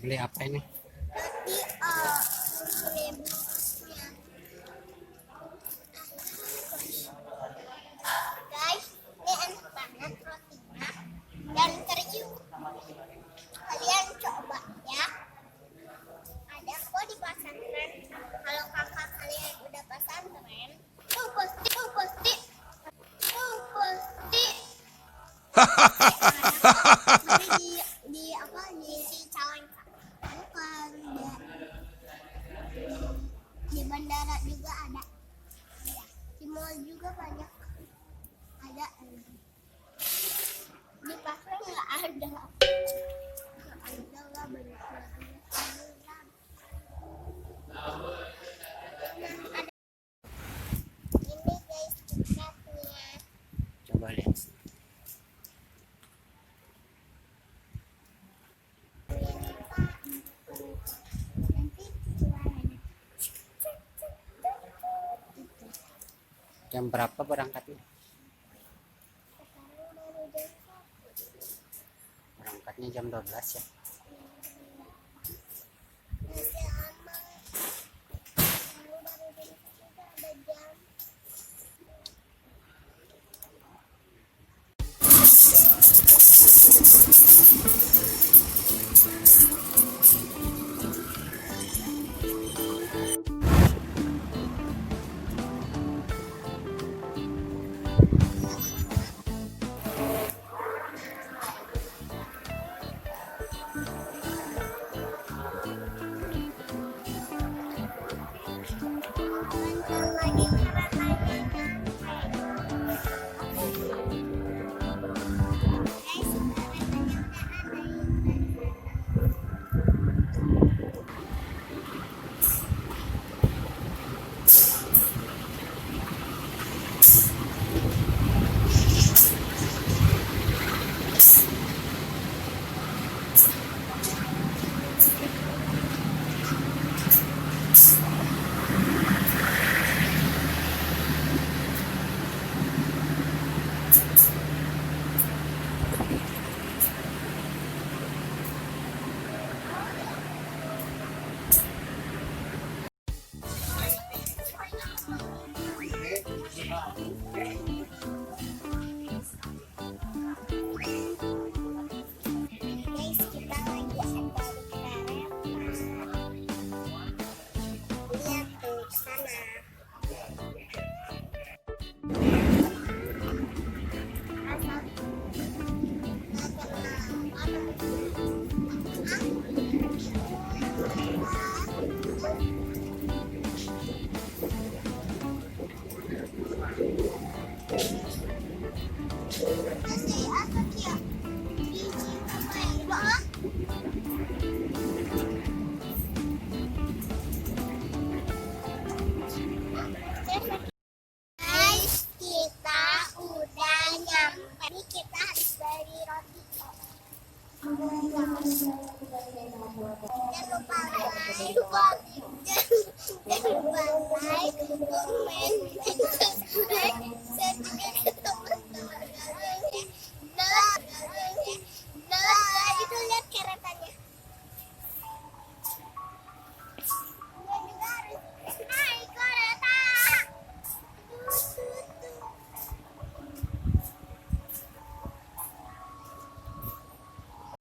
Beli apa ini? Roti rebusnya. Guys, ini enak banget rotinya dan kriuk. Kalian coba ya. Ada kok di pesantren. Kalau kakak kalian udah pesantren, tuh pasti di apa di si calon bukan di bandara juga ada ya, di mall juga banyak ada, di pasar nggak ada lah, banyak ini guys tiketnya. Coba lihat. Jam berapa berangkatnya? Berangkatnya jam 12 ya. Masih lama. Lalu baru jam 1 ada jam. Lagi keretanya nyampe. Guys, keretanya udah ada yang guys, kita lagi ada di kereta. Lihat tuh sana. Guys, kita udah nyampe. Ini kita habis beli roti. Jangan lupa like, comment, dan subscribe. Saya juga